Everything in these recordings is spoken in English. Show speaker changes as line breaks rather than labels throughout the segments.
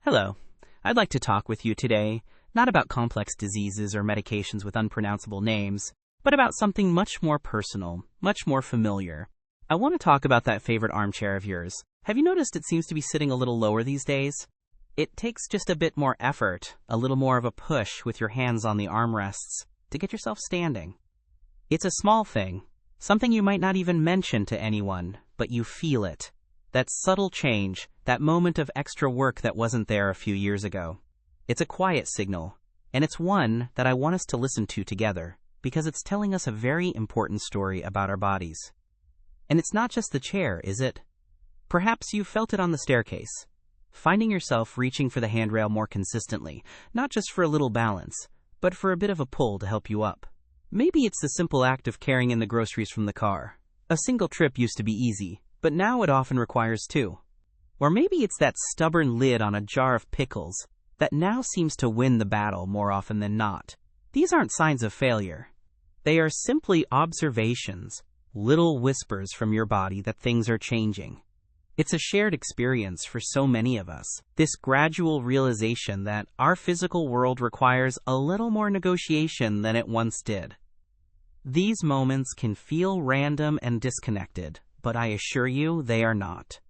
Hello. I'd like to talk with you today, not about complex diseases or medications with unpronounceable names, but about something much more personal, much more familiar. I want to talk about that favorite armchair of yours. Have you noticed it seems to be sitting a little lower these days? It takes just a bit more effort, a little more of a push with your hands on the armrests to get yourself standing. It's a small thing, something you might not even mention to anyone, but you feel it. That subtle change, that moment of extra work that wasn't there a few years ago. It's a quiet signal, and it's one that I want us to listen to together, because it's telling us a very important story about our bodies. And it's not just the chair, is it? Perhaps you felt it on the staircase, finding yourself reaching for the handrail more consistently, not just for a little balance, but for a bit of a pull to help you up. Maybe it's the simple act of carrying in the groceries from the car. A single trip used to be easy, but now it often requires two. Or maybe it's that stubborn lid on a jar of pickles that now seems to win the battle more often than not. These aren't signs of failure. They are simply observations, little whispers from your body that things are changing. It's a shared experience for so many of us, this gradual realization that our physical world requires a little more negotiation than it once did. These moments can feel random and disconnected, but I assure you they are not.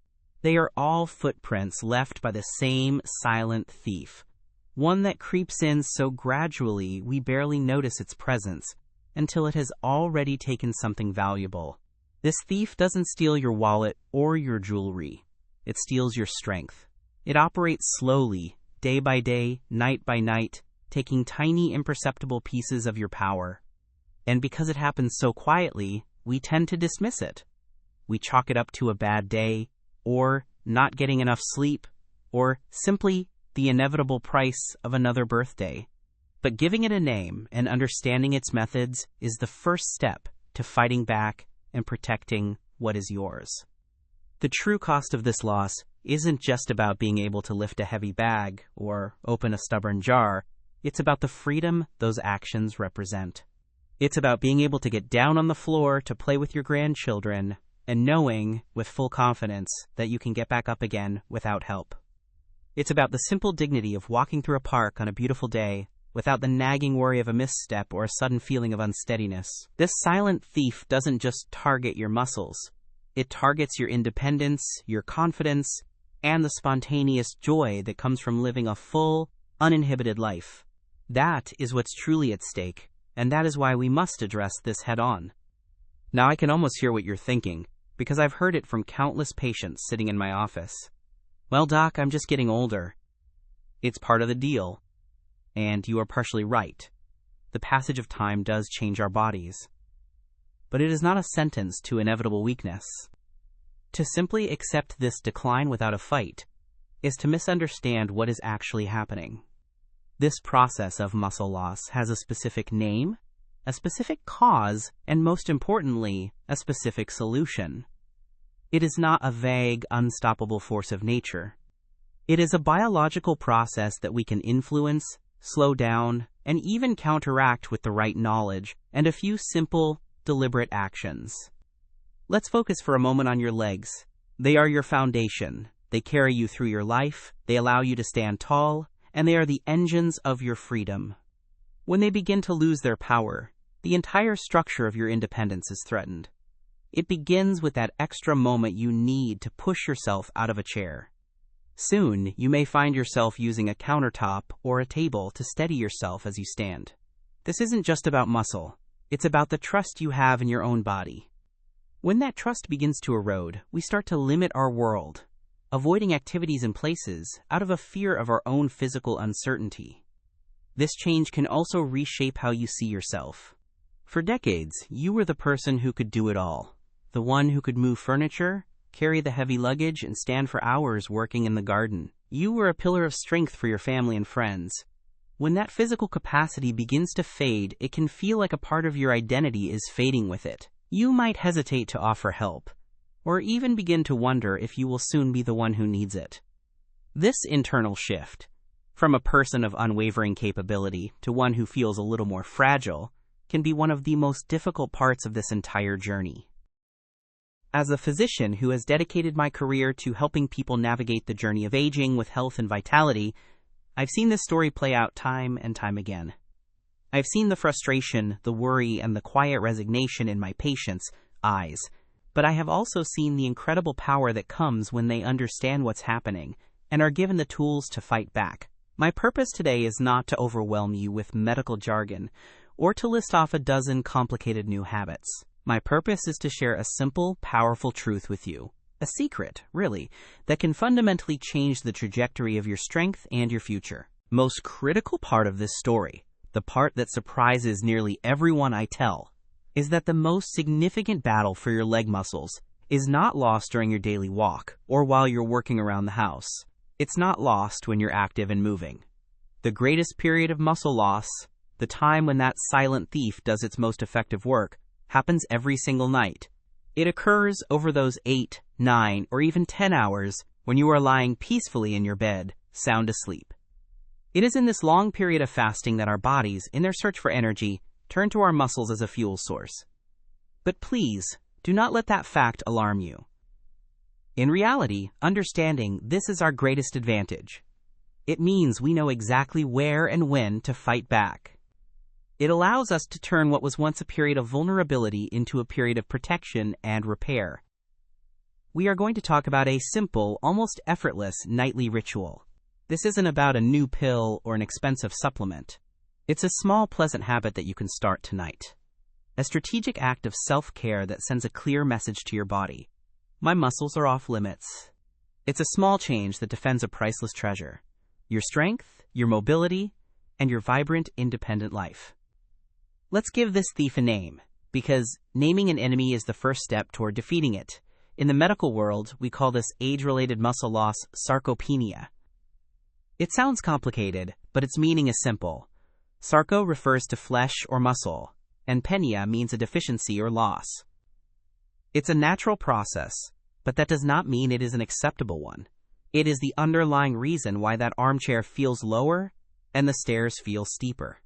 They are all footprints left by the same silent thief, one that creeps in so gradually we barely notice its presence until it has already taken something valuable. This thief doesn't steal your wallet or your jewelry. It steals your strength. It operates slowly, day by day, night by night, taking tiny imperceptible pieces of your power. And because it happens so quietly, we tend to dismiss it. We chalk it up to a bad day, or not getting enough sleep, or simply the inevitable price of another birthday. But giving it a name and understanding its methods is the first step to fighting back and protecting what is yours. The true cost of this loss isn't just about being able to lift a heavy bag or open a stubborn jar. It's about the freedom those actions represent. It's about being able to get down on the floor to play with your grandchildren and knowing with full confidence that you can get back up again without help. It's about the simple dignity of walking through a park on a beautiful day without the nagging worry of a misstep or a sudden feeling of unsteadiness. This silent thief doesn't just target your muscles. It targets your independence, your confidence, and the spontaneous joy that comes from living a full, uninhibited life. That is what's truly at stake, and that is why we must address this head-on. Now I can almost hear what you're thinking, because I've heard it from countless patients sitting in my office. Well, Doc, I'm just getting older. It's part of the deal. And you are partially right. The passage of time does change our bodies. But it is not a sentence to inevitable weakness. To simply accept this decline without a fight is to misunderstand what is actually happening. This process of muscle loss has a specific name, a specific cause, and most importantly, a specific solution. It is not a vague, unstoppable force of nature. It is a biological process that we can influence, slow down, and even counteract with the right knowledge and a few simple, deliberate actions. Let's focus for a moment on your legs. They are your foundation. They carry you through your life, they allow you to stand tall, and they are the engines of your freedom. When they begin to lose their power, the entire structure of your independence is threatened. It begins with that extra moment you need to push yourself out of a chair. Soon, you may find yourself using a countertop or a table to steady yourself as you stand. This isn't just about muscle. It's about the trust you have in your own body. When that trust begins to erode, we start to limit our world, avoiding activities and places out of a fear of our own physical uncertainty. This change can also reshape how you see yourself. For decades, you were the person who could do it all. The one who could move furniture, carry the heavy luggage, and stand for hours working in the garden. You were a pillar of strength for your family and friends. When that physical capacity begins to fade, it can feel like a part of your identity is fading with it. You might hesitate to offer help, or even begin to wonder if you will soon be the one who needs it. This internal shift, from a person of unwavering capability to one who feels a little more fragile, can be one of the most difficult parts of this entire journey. As a physician who has dedicated my career to helping people navigate the journey of aging with health and vitality, I've seen this story play out time and time again. I've seen the frustration, the worry, and the quiet resignation in my patients' eyes, but I have also seen the incredible power that comes when they understand what's happening and are given the tools to fight back. My purpose today is not to overwhelm you with medical jargon or to list off a dozen complicated new habits. My purpose is to share a simple, powerful truth with you. A secret, really, that can fundamentally change the trajectory of your strength and your future. Most critical part of this story, the part that surprises nearly everyone I tell, is that the most significant battle for your leg muscles is not lost during your daily walk or while you're working around the house. It's not lost when you're active and moving. The greatest period of muscle loss, the time when that silent thief does its most effective work, happens every single night. It occurs over those 8, 9, or even 10 hours when you are lying peacefully in your bed, sound asleep. It is in this long period of fasting that our bodies, in their search for energy, turn to our muscles as a fuel source. But please, do not let that fact alarm you. In reality, understanding this is our greatest advantage. It means we know exactly where and when to fight back. It allows us to turn what was once a period of vulnerability into a period of protection and repair. We are going to talk about a simple, almost effortless nightly ritual. This isn't about a new pill or an expensive supplement. It's a small, pleasant habit that you can start tonight. A strategic act of self-care that sends a clear message to your body. My muscles are off limits. It's a small change that defends a priceless treasure. Your strength, your mobility, and your vibrant, independent life. Let's give this thief a name, because naming an enemy is the first step toward defeating it. In the medical world, we call this age-related muscle loss sarcopenia. It sounds complicated, but its meaning is simple. Sarco refers to flesh or muscle, and penia means a deficiency or loss. It's a natural process, but that does not mean it is an acceptable one. It is the underlying reason why that armchair feels lower and the stairs feel steeper.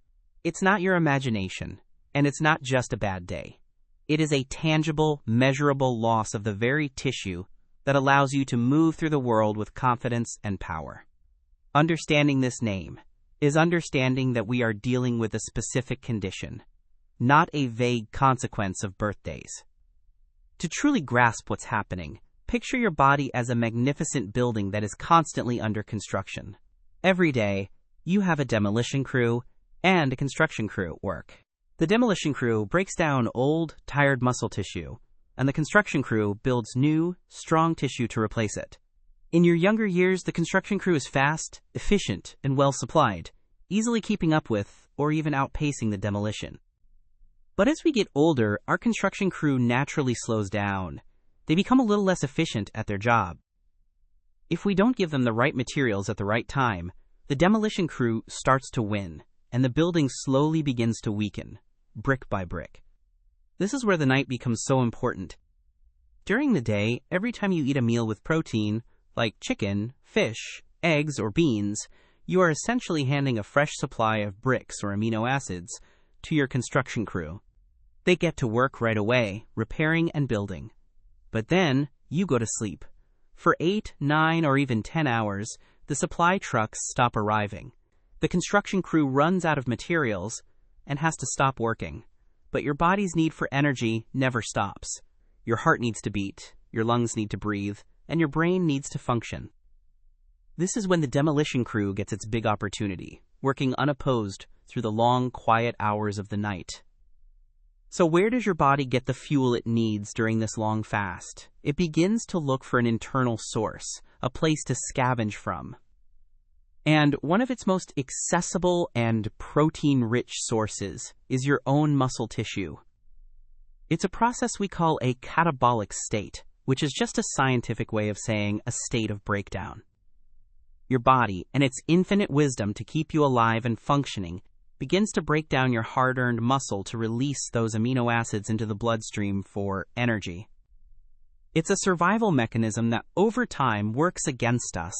It's not your imagination, and it's not just a bad day. It is a tangible, measurable loss of the very tissue that allows you to move through the world with confidence and power. Understanding this name is understanding that we are dealing with a specific condition, not a vague consequence of birthdays. To truly grasp what's happening, picture your body as a magnificent building that is constantly under construction. Every day, you have a demolition crew and a construction crew at work. The demolition crew breaks down old, tired muscle tissue, and the construction crew builds new, strong tissue to replace it. In your younger years, the construction crew is fast, efficient, and well-supplied, easily keeping up with, or even outpacing the demolition. But as we get older, our construction crew naturally slows down. They become a little less efficient at their job. If we don't give them the right materials at the right time, the demolition crew starts to win, and the building slowly begins to weaken, brick by brick. This is where the night becomes so important. During the day, every time you eat a meal with protein, like chicken, fish, eggs, or beans, you are essentially handing a fresh supply of bricks or amino acids to your construction crew. They get to work right away, repairing and building. But then, you go to sleep. For 8, 9, or even 10 hours, the supply trucks stop arriving. The construction crew runs out of materials and has to stop working. But your body's need for energy never stops. Your heart needs to beat, your lungs need to breathe, and your brain needs to function. This is when the demolition crew gets its big opportunity, working unopposed through the long, quiet hours of the night. So where does your body get the fuel it needs during this long fast? It begins to look for an internal source, a place to scavenge from. And one of its most accessible and protein-rich sources is your own muscle tissue. It's a process we call a catabolic state, which is just a scientific way of saying a state of breakdown. Your body, and its infinite wisdom to keep you alive and functioning, begins to break down your hard-earned muscle to release those amino acids into the bloodstream for energy. It's a survival mechanism that over time works against us,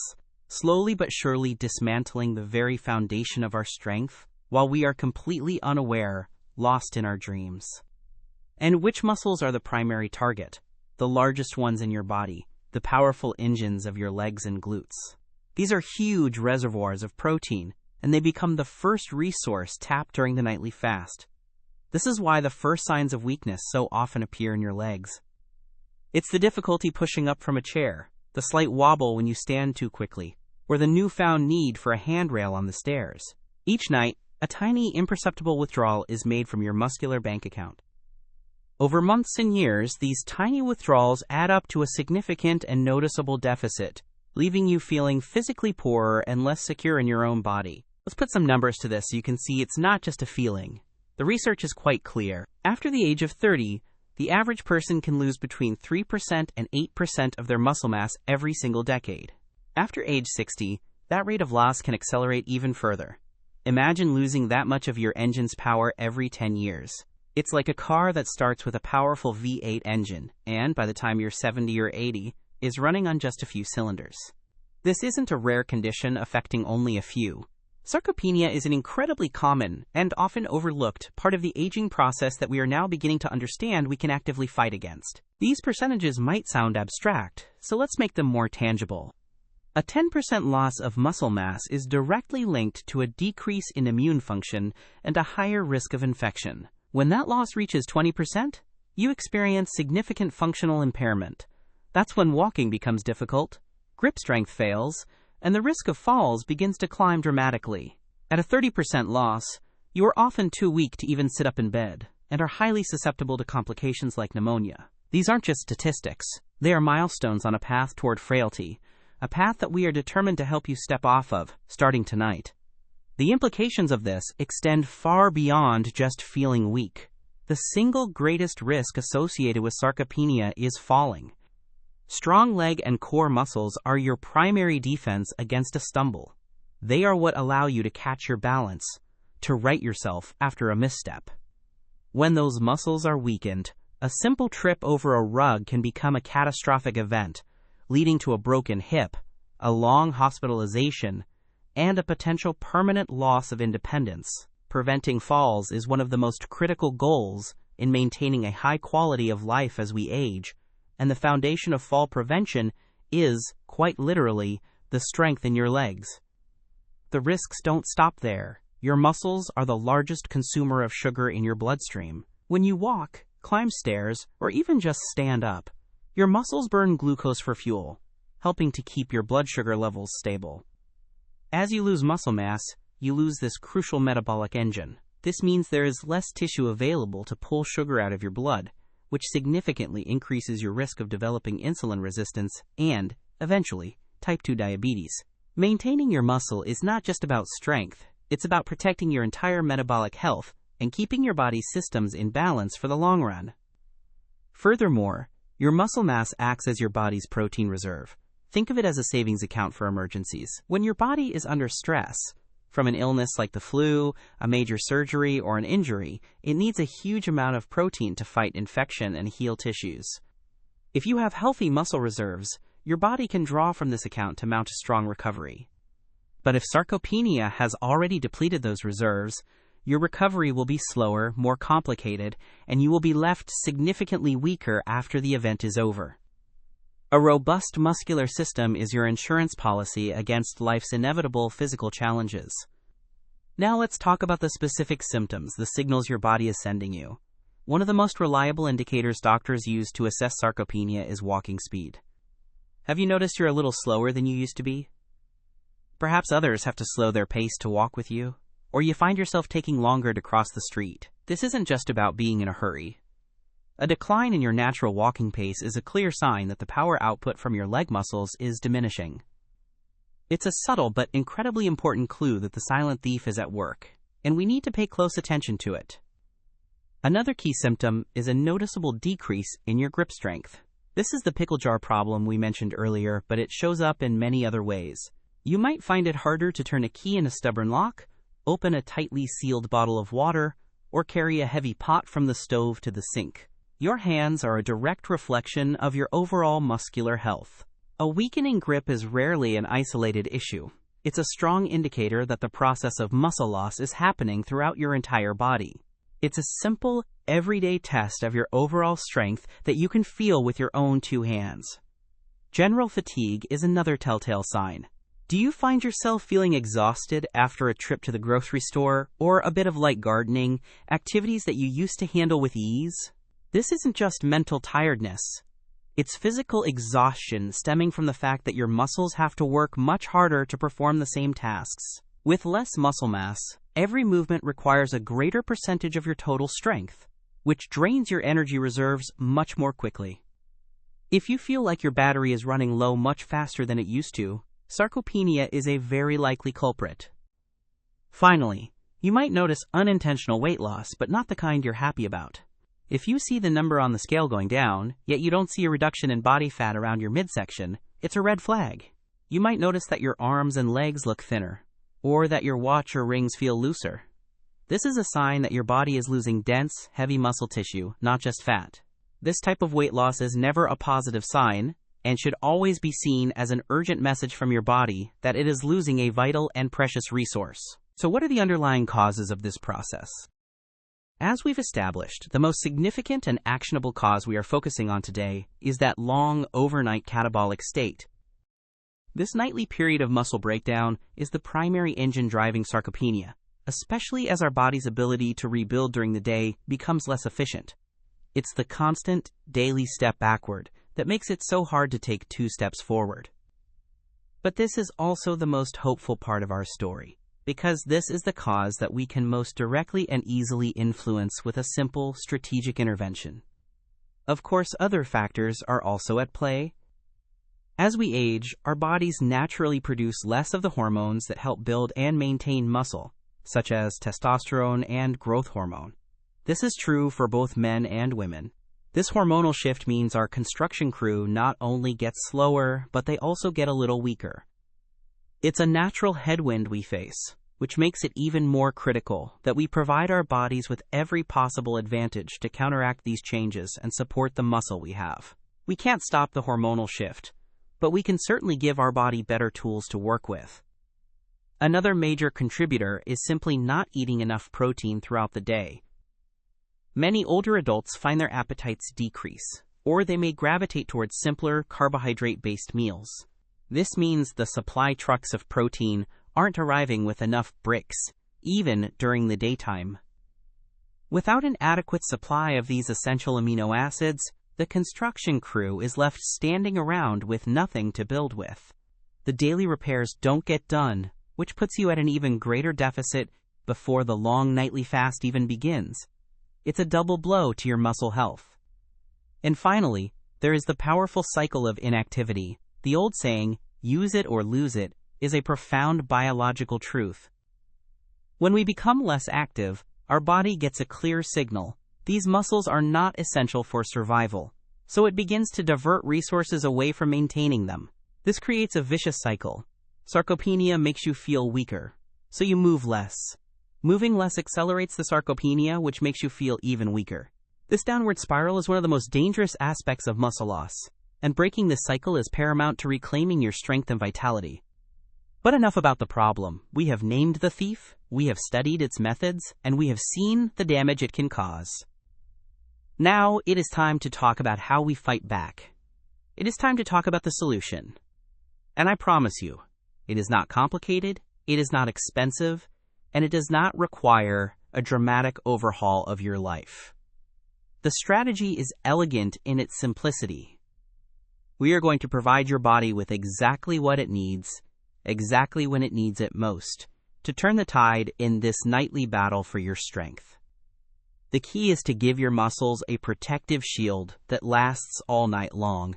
slowly but surely dismantling the very foundation of our strength while we are completely unaware, lost in our dreams. And which muscles are the primary target? the largest ones in your body, the powerful engines of your legs and glutes. These are huge reservoirs of protein, and they become the first resource tapped during the nightly fast. This is why the first signs of weakness so often appear in your legs. It's the difficulty pushing up from a chair, the slight wobble when you stand too quickly, or the newfound need for a handrail on the stairs. Each night, a tiny, imperceptible withdrawal is made from your muscular bank account. Over months and years, these tiny withdrawals add up to a significant and noticeable deficit, leaving you feeling physically poorer and less secure in your own body. Let's put some numbers to this so you can see it's not just a feeling. The research is quite clear. After the age of 30, the average person can lose between 3% and 8% of their muscle mass every single decade. After age 60, that rate of loss can accelerate even further. Imagine losing that much of your engine's power every 10 years. It's like a car that starts with a powerful V8 engine, and by the time you're 70 or 80, is running on just a few cylinders. This isn't a rare condition affecting only a few. Sarcopenia is an incredibly common and often overlooked part of the aging process that we are now beginning to understand we can actively fight against. These percentages might sound abstract, so let's make them more tangible. A 10% loss of muscle mass is directly linked to a decrease in immune function and a higher risk of infection. When that loss reaches 20%, you experience significant functional impairment. That's when walking becomes difficult, grip strength fails, and the risk of falls begins to climb dramatically. At a 30% loss, you are often too weak to even sit up in bed, and are highly susceptible to complications like pneumonia. These aren't just statistics. They are milestones on a path toward frailty, a path that we are determined to help you step off of, starting tonight. The implications of this extend far beyond just feeling weak. The single greatest risk associated with sarcopenia is falling. Strong leg and core muscles are your primary defense against a stumble. They are what allow you to catch your balance, to right yourself after a misstep. When those muscles are weakened, a simple trip over a rug can become a catastrophic event, leading to a broken hip, a long hospitalization, and a potential permanent loss of independence. Preventing falls is one of the most critical goals in maintaining a high quality of life as we age, and the foundation of fall prevention is, quite literally, the strength in your legs. The risks don't stop there. Your muscles are the largest consumer of sugar in your bloodstream. When you walk, climb stairs, or even just stand up, your muscles burn glucose for fuel, helping to keep your blood sugar levels stable. As you lose muscle mass, you lose this crucial metabolic engine. This means there is less tissue available to pull sugar out of your blood, which significantly increases your risk of developing insulin resistance and, eventually, type 2 diabetes. Maintaining your muscle is not just about strength, it's about protecting your entire metabolic health and keeping your body's systems in balance for the long run. Furthermore, your muscle mass acts as your body's protein reserve. Think of it as a savings account for emergencies. When your body is under stress, from an illness like the flu, a major surgery, or an injury, it needs a huge amount of protein to fight infection and heal tissues. If you have healthy muscle reserves, your body can draw from this account to mount a strong recovery. But if sarcopenia has already depleted those reserves, your recovery will be slower, more complicated, and you will be left significantly weaker after the event is over. A robust muscular system is your insurance policy against life's inevitable physical challenges. Now let's talk about the specific symptoms, the signals your body is sending you. One of the most reliable indicators doctors use to assess sarcopenia is walking speed. Have you noticed you're a little slower than you used to be? Perhaps others have to slow their pace to walk with you, or you find yourself taking longer to cross the street. This isn't just about being in a hurry. A decline in your natural walking pace is a clear sign that the power output from your leg muscles is diminishing. It's a subtle but incredibly important clue that the silent thief is at work, and we need to pay close attention to it. Another key symptom is a noticeable decrease in your grip strength. This is the pickle jar problem we mentioned earlier, but it shows up in many other ways. You might find it harder to turn a key in a stubborn lock, open a tightly sealed bottle of water, or carry a heavy pot from the stove to the sink. Your hands are a direct reflection of your overall muscular health. A weakening grip is rarely an isolated issue. It's a strong indicator that the process of muscle loss is happening throughout your entire body. It's a simple, everyday test of your overall strength that you can feel with your own two hands. General fatigue is another telltale sign. Do you find yourself feeling exhausted after a trip to the grocery store or a bit of light gardening, activities that you used to handle with ease? This isn't just mental tiredness. It's physical exhaustion stemming from the fact that your muscles have to work much harder to perform the same tasks. With less muscle mass, every movement requires a greater percentage of your total strength, which drains your energy reserves much more quickly. If you feel like your battery is running low much faster than it used to, sarcopenia is a very likely culprit. Finally, you might notice unintentional weight loss, but not the kind you're happy about. If you see the number on the scale going down, yet you don't see a reduction in body fat around your midsection, it's a red flag. You might notice that your arms and legs look thinner, or that your watch or rings feel looser. This is a sign that your body is losing dense, heavy muscle tissue, not just fat. This type of weight loss is never a positive sign, and should always be seen as an urgent message from your body that it is losing a vital and precious resource. So what are the underlying causes of this process? As we've established, the most significant and actionable cause we are focusing on today is that long overnight catabolic state. This nightly period of muscle breakdown is the primary engine driving sarcopenia, especially as our body's ability to rebuild during the day becomes less efficient. It's the constant, daily step backward that makes it so hard to take 2 steps forward. But this is also the most hopeful part of our story, because this is the cause that we can most directly and easily influence with a simple, strategic intervention. Of course, other factors are also at play. As we age, our bodies naturally produce less of the hormones that help build and maintain muscle, such as testosterone and growth hormone. This is true for both men and women. This hormonal shift means our construction crew not only gets slower, but they also get a little weaker. It's a natural headwind we face, which makes it even more critical that we provide our bodies with every possible advantage to counteract these changes and support the muscle we have. We can't stop the hormonal shift, but we can certainly give our body better tools to work with. Another major contributor is simply not eating enough protein throughout the day. Many older adults find their appetites decrease, or they may gravitate towards simpler, carbohydrate-based meals. This means the supply trucks of protein aren't arriving with enough bricks, even during the daytime. Without an adequate supply of these essential amino acids, the construction crew is left standing around with nothing to build with. The daily repairs don't get done, which puts you at an even greater deficit before the long nightly fast even begins. It's a double blow to your muscle health. And finally, there is the powerful cycle of inactivity. The old saying, use it or lose it, is a profound biological truth. When we become less active, our body gets a clear signal. These muscles are not essential for survival, so it begins to divert resources away from maintaining them. This creates a vicious cycle. Sarcopenia makes you feel weaker, so you move less. Moving less accelerates the sarcopenia, which makes you feel even weaker. This downward spiral is one of the most dangerous aspects of muscle loss, and breaking this cycle is paramount to reclaiming your strength and vitality. But enough about the problem. We have named the thief, we have studied its methods, and we have seen the damage it can cause. Now it is time to talk about how we fight back. It is time to talk about the solution. And I promise you, it is not complicated, it is not expensive, and it does not require a dramatic overhaul of your life. The strategy is elegant in its simplicity. We are going to provide your body with exactly what it needs, exactly when it needs it most, to turn the tide in this nightly battle for your strength. The key is to give your muscles a protective shield that lasts all night long.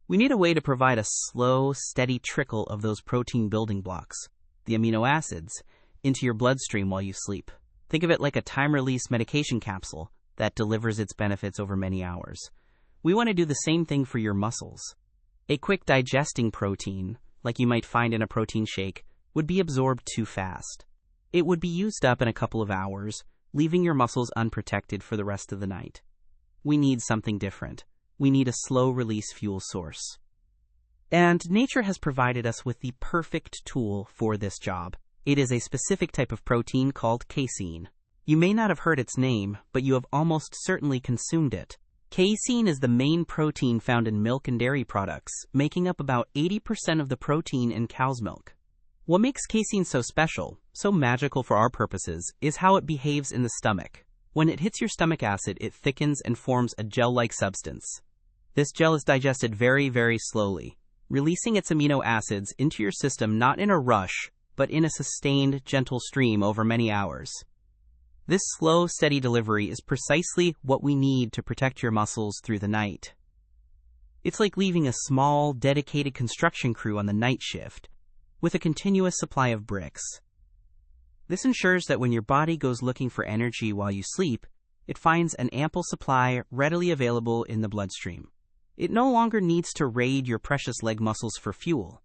We need a way to provide a slow, steady trickle of those protein building blocks, the amino acids, into your bloodstream while you sleep. Think of it like a time-release medication capsule that delivers its benefits over many hours. We want to do the same thing for your muscles. A quick digesting protein, like you might find in a protein shake, would be absorbed too fast. It would be used up in a couple of hours, leaving your muscles unprotected for the rest of the night. We need something different. We need a slow-release fuel source. And nature has provided us with the perfect tool for this job. It is a specific type of protein called casein. You may not have heard its name, but you have almost certainly consumed it. Casein is the main protein found in milk and dairy products, making up about 80% of the protein in cow's milk. What makes casein so special, so magical for our purposes, is how it behaves in the stomach. When it hits your stomach acid, it thickens and forms a gel-like substance. This gel is digested very, very slowly, releasing its amino acids into your system not in a rush, but in a sustained, gentle stream over many hours. This slow, steady delivery is precisely what we need to protect your muscles through the night. It's like leaving a small, dedicated construction crew on the night shift, with a continuous supply of bricks. This ensures that when your body goes looking for energy while you sleep, it finds an ample supply readily available in the bloodstream. It no longer needs to raid your precious leg muscles for fuel.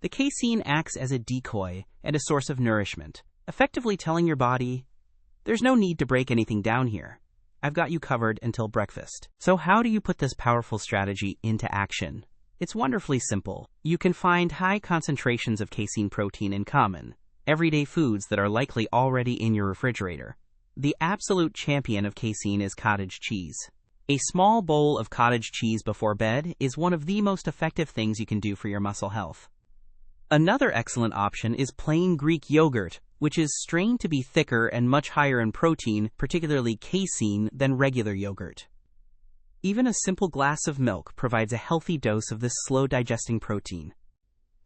The casein acts as a decoy and a source of nourishment, effectively telling your body, "There's no need to break anything down here. I've got you covered until breakfast." So how do you put this powerful strategy into action? It's wonderfully simple. You can find high concentrations of casein protein in common, everyday foods that are likely already in your refrigerator. The absolute champion of casein is cottage cheese. A small bowl of cottage cheese before bed is one of the most effective things you can do for your muscle health. Another excellent option is plain Greek yogurt, which is strained to be thicker and much higher in protein, particularly casein, than regular yogurt. Even a simple glass of milk provides a healthy dose of this slow-digesting protein.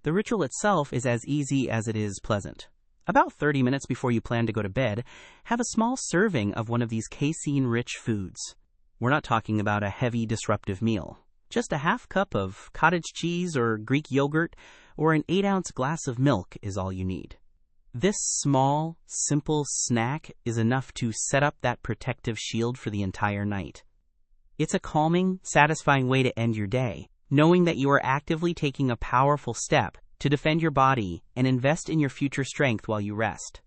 The ritual itself is as easy as it is pleasant. About 30 minutes before you plan to go to bed, have a small serving of one of these casein-rich foods. We're not talking about a heavy, disruptive meal. Just a half cup of cottage cheese or Greek yogurt or an 8-ounce glass of milk is all you need. This small, simple snack is enough to set up that protective shield for the entire night. It's a calming, satisfying way to end your day, knowing that you are actively taking a powerful step to defend your body and invest in your future strength while you rest.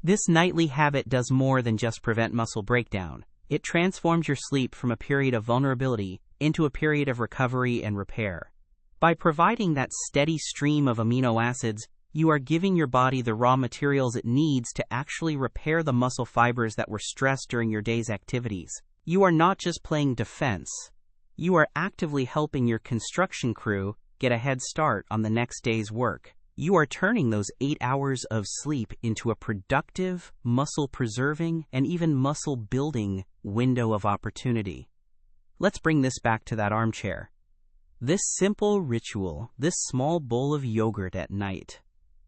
This nightly habit does more than just prevent muscle breakdown. It transforms your sleep from a period of vulnerability into a period of recovery and repair. By providing that steady stream of amino acids, you are giving your body the raw materials it needs to actually repair the muscle fibers that were stressed during your day's activities. You are not just playing defense. You are actively helping your construction crew get a head start on the next day's work. You are turning those 8 hours of sleep into a productive, muscle-preserving, and even muscle-building window of opportunity. Let's bring this back to that armchair. This simple ritual, this small bowl of yogurt at night,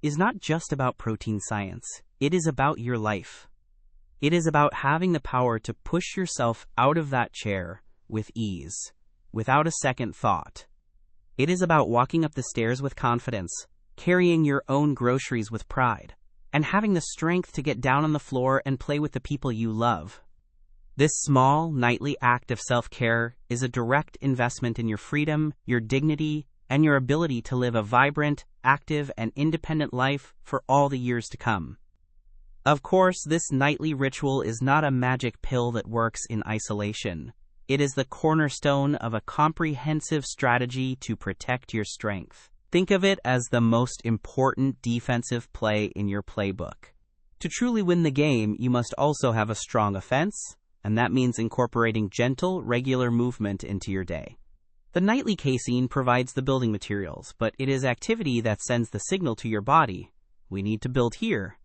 is not just about protein science. It is about your life. It is about having the power to push yourself out of that chair with ease, without a second thought. It is about walking up the stairs with confidence, carrying your own groceries with pride, and having the strength to get down on the floor and play with the people you love. This small, nightly act of self-care is a direct investment in your freedom, your dignity, and your ability to live a vibrant, active, and independent life for all the years to come. Of course, this nightly ritual is not a magic pill that works in isolation. It is the cornerstone of a comprehensive strategy to protect your strength. Think of it as the most important defensive play in your playbook. To truly win the game, you must also have a strong offense, and that means incorporating gentle, regular movement into your day. The nightly casein provides the building materials, but it is activity that sends the signal to your body, "We need to build here."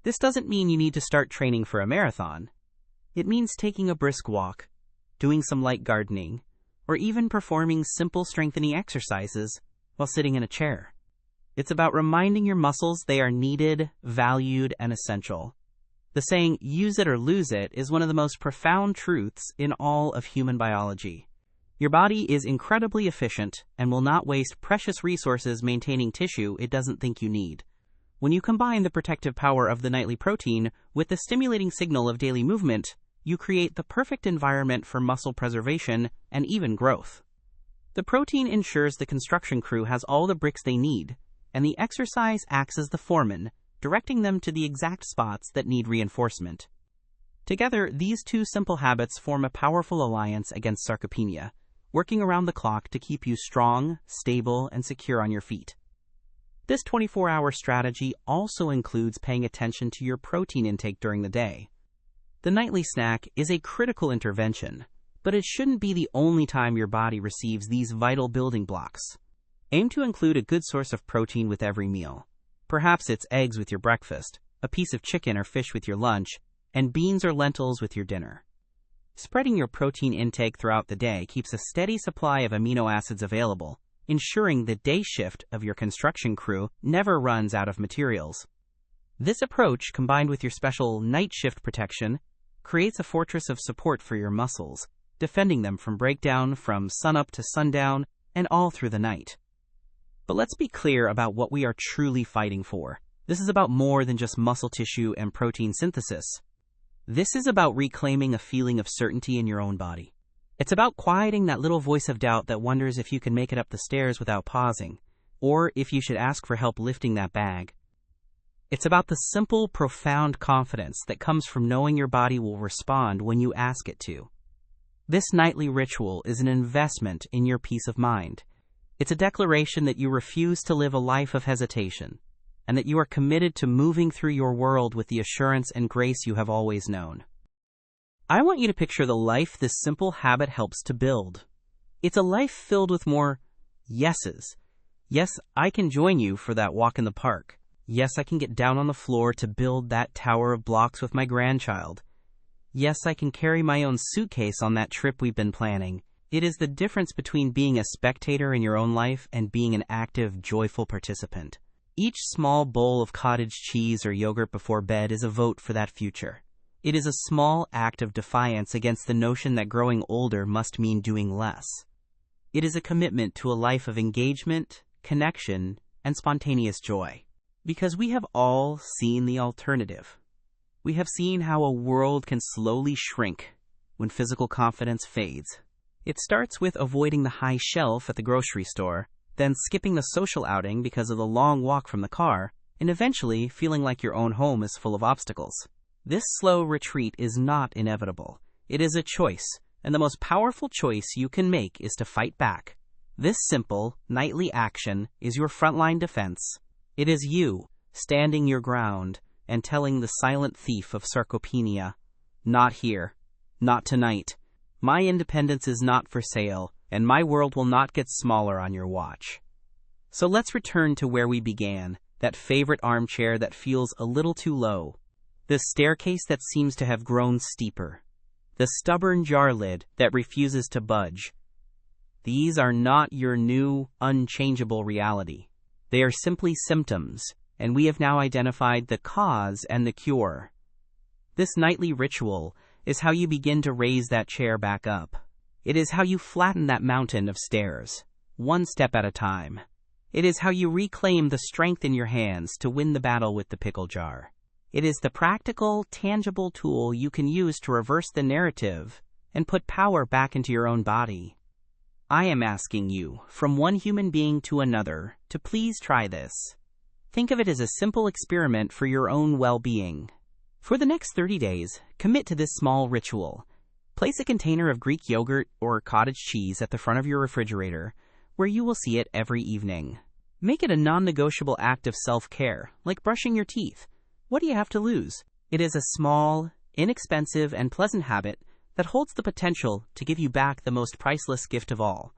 This doesn't mean you need to start training for a marathon. It means taking a brisk walk, doing some light gardening, or even performing simple strengthening exercises while sitting in a chair. It's about reminding your muscles they are needed, valued, and essential. The saying, "use it or lose it," is one of the most profound truths in all of human biology. Your body is incredibly efficient and will not waste precious resources maintaining tissue it doesn't think you need. When you combine the protective power of the nightly protein with the stimulating signal of daily movement, you create the perfect environment for muscle preservation and even growth. The protein ensures the construction crew has all the bricks they need, and the exercise acts as the foreman, directing them to the exact spots that need reinforcement. Together, these two simple habits form a powerful alliance against sarcopenia, working around the clock to keep you strong, stable, and secure on your feet. This 24-hour strategy also includes paying attention to your protein intake during the day. The nightly snack is a critical intervention, but it shouldn't be the only time your body receives these vital building blocks. Aim to include a good source of protein with every meal. Perhaps it's eggs with your breakfast, a piece of chicken or fish with your lunch, and beans or lentils with your dinner. Spreading your protein intake throughout the day keeps a steady supply of amino acids available, ensuring the day shift of your construction crew never runs out of materials. This approach, combined with your special night shift protection, creates a fortress of support for your muscles, defending them from breakdown from sunup to sundown and all through the night. But let's be clear about what we are truly fighting for. This is about more than just muscle tissue and protein synthesis. This is about reclaiming a feeling of certainty in your own body. It's about quieting that little voice of doubt that wonders if you can make it up the stairs without pausing, or if you should ask for help lifting that bag. It's about the simple, profound confidence that comes from knowing your body will respond when you ask it to. This nightly ritual is an investment in your peace of mind. It's a declaration that you refuse to live a life of hesitation, and that you are committed to moving through your world with the assurance and grace you have always known. I want you to picture the life this simple habit helps to build. It's a life filled with more yeses. Yes, I can join you for that walk in the park. Yes, I can get down on the floor to build that tower of blocks with my grandchild. Yes, I can carry my own suitcase on that trip we've been planning. It is the difference between being a spectator in your own life and being an active, joyful participant. Each small bowl of cottage cheese or yogurt before bed is a vote for that future. It is a small act of defiance against the notion that growing older must mean doing less. It is a commitment to a life of engagement, connection, and spontaneous joy. Because we have all seen the alternative. We have seen how a world can slowly shrink when physical confidence fades. It starts with avoiding the high shelf at the grocery store, then skipping the social outing because of the long walk from the car, and eventually feeling like your own home is full of obstacles. This slow retreat is not inevitable. It is a choice, and the most powerful choice you can make is to fight back. This simple, nightly action is your frontline defense. It is you, standing your ground, and telling the silent thief of sarcopenia, "Not here, not tonight. My independence is not for sale, and my world will not get smaller on your watch." So let's return to where we began, that favorite armchair that feels a little too low, the staircase that seems to have grown steeper, the stubborn jar lid that refuses to budge. These are not your new, unchangeable reality. They are simply symptoms, and we have now identified the cause and the cure. This nightly ritual is how you begin to raise that chair back up. It is how you flatten that mountain of stairs, one step at a time. It is how you reclaim the strength in your hands to win the battle with the pickle jar. It is the practical, tangible tool you can use to reverse the narrative and put power back into your own body. I am asking you, from one human being to another, to please try this. Think of it as a simple experiment for your own well-being. For the next 30 days, commit to this small ritual. Place a container of Greek yogurt or cottage cheese at the front of your refrigerator, where you will see it every evening. Make it a non-negotiable act of self-care, like brushing your teeth. What do you have to lose? It is a small, inexpensive, and pleasant habit that holds the potential to give you back the most priceless gift of all,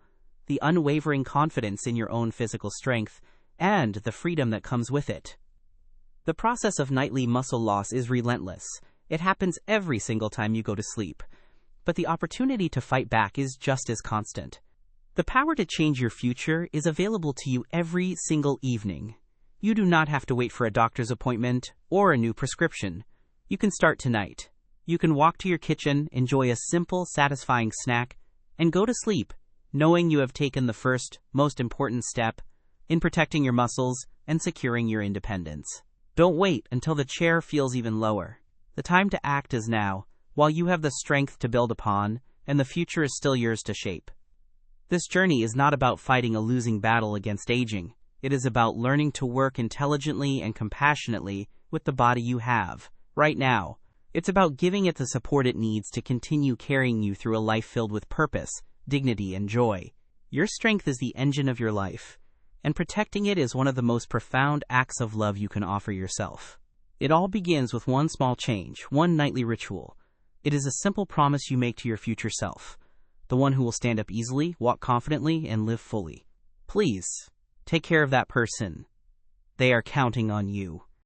the unwavering confidence in your own physical strength and the freedom that comes with it. The process of nightly muscle loss is relentless. It happens every single time you go to sleep. But the opportunity to fight back is just as constant. The power to change your future is available to you every single evening. You do not have to wait for a doctor's appointment or a new prescription. You can start tonight. You can walk to your kitchen, enjoy a simple, satisfying snack, and go to sleep, knowing you have taken the first, most important step in protecting your muscles and securing your independence. Don't wait until the chair feels even lower. The time to act is now, while you have the strength to build upon, and the future is still yours to shape. This journey is not about fighting a losing battle against aging. It is about learning to work intelligently and compassionately with the body you have, right now. It's about giving it the support it needs to continue carrying you through a life filled with purpose, dignity, and joy. Your strength is the engine of your life, and protecting it is one of the most profound acts of love you can offer yourself. It all begins with one small change, one nightly ritual, It is a simple promise you make to your future self, the one who will stand up easily, walk confidently, and live fully. Please, take care of that person. They are counting on you.